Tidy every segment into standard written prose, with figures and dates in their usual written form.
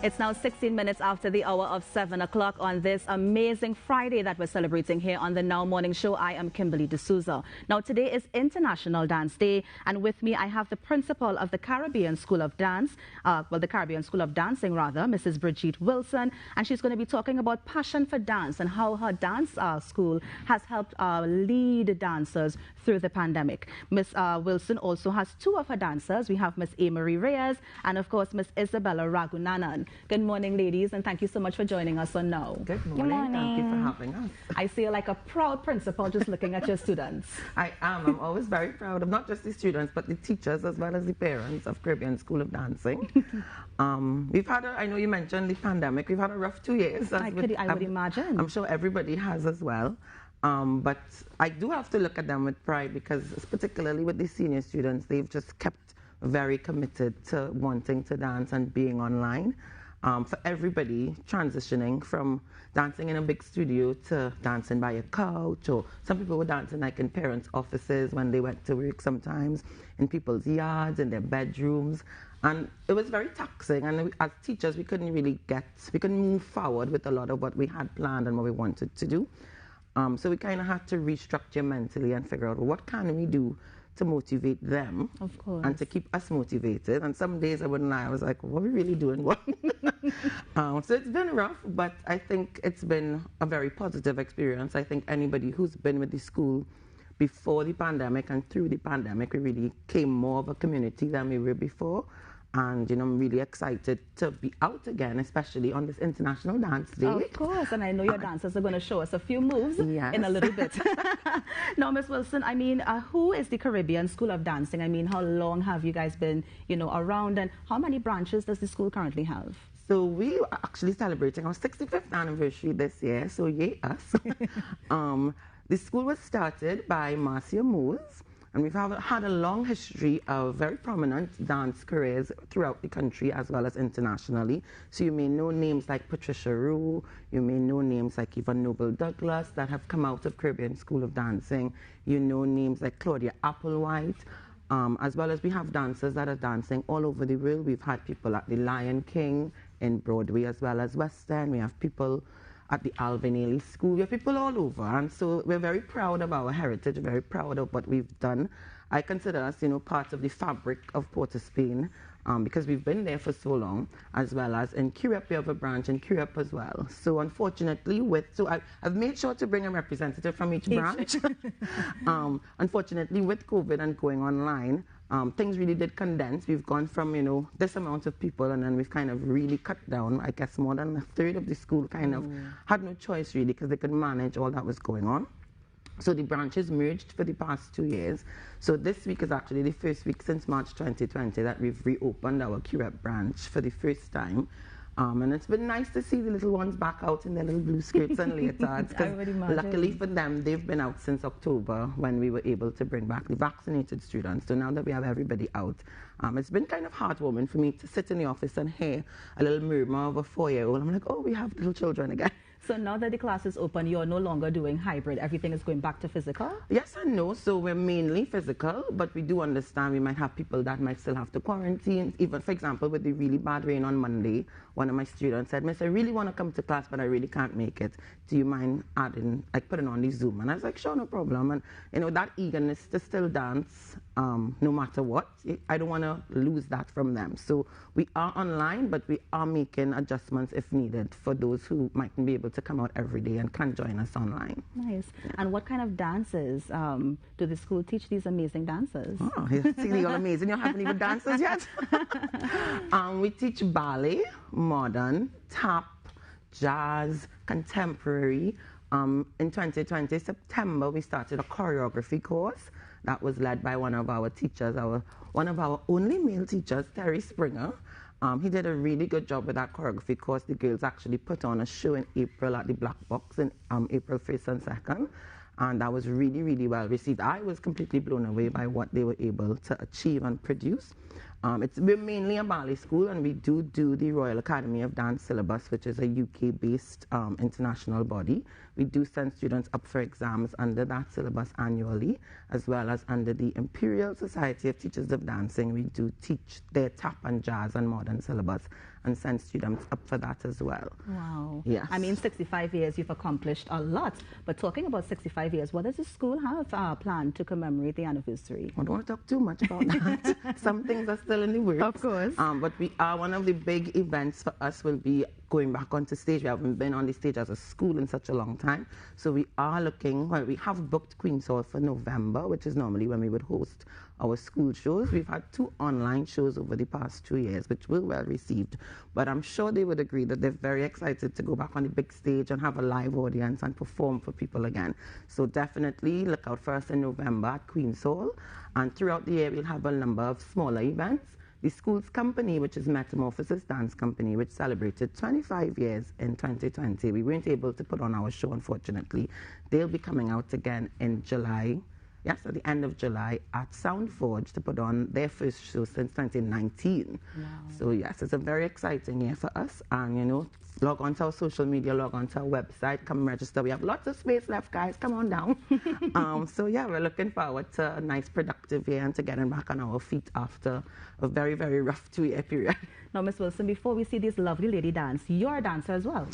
It's now 16 minutes after the hour of 7 o'clock on this amazing Friday that we're celebrating here on the Now Morning Show. I am Kimberly D'Souza. Now, today is International Dance Day, and with me I have the principal of the Caribbean School of Dance, the Caribbean School of Dancing, rather, Mrs. Brigitte Wilson, and she's going to be talking about passion for dance and how her dance school has helped lead dancers through the pandemic. Miss Wilson also has two of her dancers. We have Miss Amory Reyes and, of course, Miss Isabella Ragunanan. Good morning, ladies, and thank you so much for joining us on Now. Good morning. Good morning. Thank you for having us. I see you like a proud principal just looking at your students. I am. I'm always very proud of not just the students, but the teachers as well as the parents of Caribbean School of Dancing. We've had I know you mentioned the pandemic. We've had a rough 2 years. I would imagine. I'm sure everybody has as well. But I do have to look at them with pride because, particularly with the senior students, they've just kept very committed to wanting to dance and being online. For everybody transitioning from dancing in a big studio to dancing by a couch, or some people were dancing like in parents' offices when they went to work sometimes, in people's yards, in their bedrooms. And it was very taxing, and as teachers we couldn't move forward with a lot of what we had planned and what we wanted to do. So we kind of had to restructure mentally and figure out, well, what can we do to motivate them, of course, and to keep us motivated. And some days I wouldn't lie, I was like, what are we really doing? What? So it's been rough, but I think it's been a very positive experience. I think anybody who's been with the school before the pandemic and through the pandemic, we really came more of a community than we were before. And, I'm really excited to be out again, especially on this International Dance Day. Of course, and I know your dancers are going to show us a few moves in a little bit. Now, Miss Wilson, I mean, who is the Caribbean School of Dancing? I mean, how long have you guys been, around, and how many branches does the school currently have? So we are actually celebrating our 65th anniversary this year, so yay us. The school was started by Marcia Moores, and we've had a long history of very prominent dance careers throughout the country as well as internationally. So you may know names like Patricia Roux, you may know names like Yvonne Noble Douglas that have come out of Caribbean School of Dancing. You know names like Claudia Applewhite, as well as we have dancers that are dancing all over the world. We've had people at the Lion King in Broadway as well as West End. We have people at the Alvin Ailey School. We have people all over, and so we're very proud of our heritage, very proud of what we've done. I consider us, part of the fabric of Port of Spain, because we've been there for so long, as well as in Curepe, we have a branch in Curepe as well. So unfortunately, I've made sure to bring a representative from each branch. Unfortunately, with COVID and going online, things really did condense. We've gone from, this amount of people, and then we've kind of really cut down. I guess more than a third of the school kind of had no choice really because they could manage all that was going on. So the branches merged for the past 2 years. So this week is actually the first week since March 2020 that we've reopened our Curepe branch for the first time. And it's been nice to see the little ones back out in their little blue skirts and leotards. Luckily for them, they've been out since October when we were able to bring back the vaccinated students. So now that we have everybody out, it's been kind of heartwarming for me to sit in the office and hear a little murmur of a 4-year-old. I'm like, oh, we have little children again. So now that the class is open, you're no longer doing hybrid. Everything is going back to physical? Yes and no. So we're mainly physical, but we do understand we might have people that might still have to quarantine. Even, for example, with the really bad rain on Monday, one of my students said, Miss, I really want to come to class, but I really can't make it. Do you mind putting on the Zoom? And I was like, sure, no problem. And, that eagerness to still dance, no matter what, I don't want to lose that from them. So we are online, but we are making adjustments if needed for those who mightn't be able to come out every day and can join us online. Nice. Yeah. And what kind of dances do the school teach these amazing dancers? Oh, see, you're amazing. You haven't even dancers yet. We teach ballet, modern, tap, jazz, contemporary. In 2020, September, we started a choreography course that was led by one of our teachers, one of our only male teachers, Terry Springer. He did a really good job with that choreography course. The girls actually put on a show in April at the Black Box in April 1st and 2nd. And that was really, really well received. I was completely blown away by what they were able to achieve and produce. We're mainly a ballet school, and we do the Royal Academy of Dance syllabus, which is a UK-based international body. We do send students up for exams under that syllabus annually, as well as under the Imperial Society of Teachers of Dancing. We do teach their tap and jazz and modern syllabus. and send students up for that as well. Wow. Yes. I mean, 65 years, you've accomplished a lot. But talking about 65 years, what does the school have planned to commemorate the anniversary? I don't want to talk too much about that. Some things are still in the works. Of course. But we are, one of the big events for us will be going back onto stage. We haven't been on the stage as a school in such a long time. So we are looking, well, we have booked Queen's Hall for November, which is normally when we would host our school shows. We've had 2 online shows over the past 2 years, which were well received. But I'm sure they would agree that they're very excited to go back on the big stage and have a live audience and perform for people again. So definitely look out for us in November at Queen's Hall. And throughout the year, we'll have a number of smaller events. The school's company, which is Metamorphosis Dance Company, which celebrated 25 years in 2020. We weren't able to put on our show, unfortunately. They'll be coming out again in July. Yes, at the end of July at Soundforge to put on their first show since 2019. Wow. So yes, it's a very exciting year for us. And, you know, log on to our social media, log on to our website, come register. We have lots of space left, guys. Come on down. So yeah, we're looking forward to a nice, productive year and to getting back on our feet after a very, very rough 2-year period. Now, Ms. Wilson, before we see this lovely lady dance, you're a dancer as well.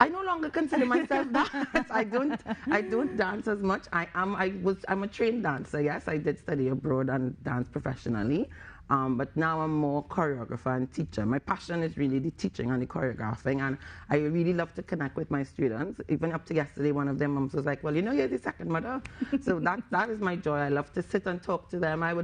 I no longer consider myself that. I don't dance as much. I'm a trained dancer. Yes, I did study abroad and dance professionally. But now I'm more choreographer and teacher. My passion is really the teaching and the choreographing, and I really love to connect with my students. Even up to yesterday, one of them moms was like, well, you know, you're the second mother. So that is my joy. I love to sit and talk to them. I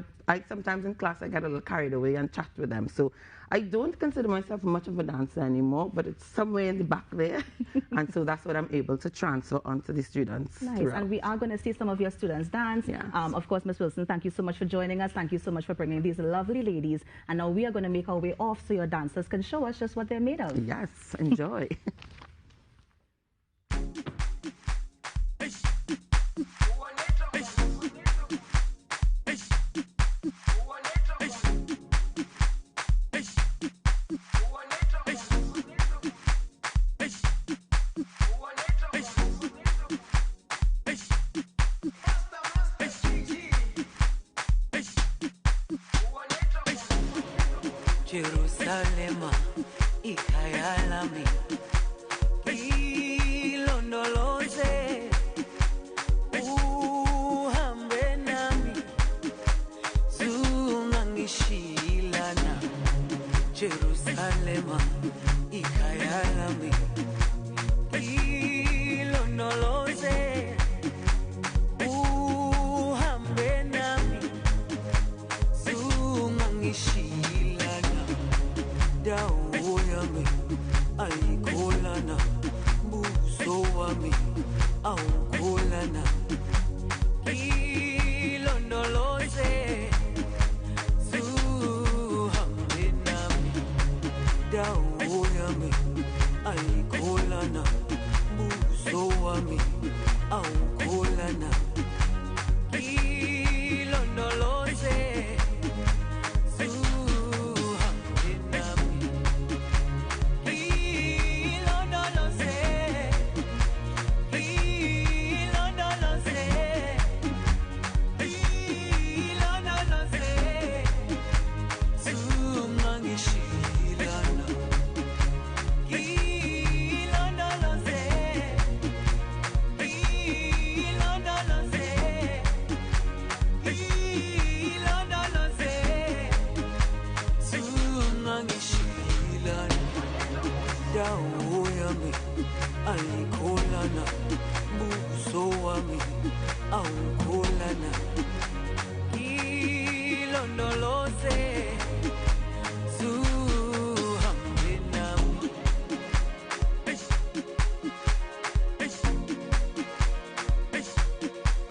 sometimes in class, I get a little carried away and chat with them. So I don't consider myself much of a dancer anymore, but it's somewhere in the back there. And so that's what I'm able to transfer onto the students. Nice. Throughout. And we are going to see some of your students dance. Yes. Of course, Ms. Wilson, thank you so much for joining us. Thank you so much for bringing these lovely ladies. And now we are going to make our way off so your dancers can show us just what they're made of. Yes, enjoy. Jerusalema, ikhaya lami, ilondoloze, uhambe nami, zungangishilana. Jerusalema, ikhaya lami, ilondoloze, uhambe nami, zungangishilana. Dawo yami ayikholana, buso wami awukholana, ilondoloze, zuhambe nami. Dawo yami ayikholana, buso wami awukholana, ilondoloze. Dawo yami ayikholana, buso wami awukholana.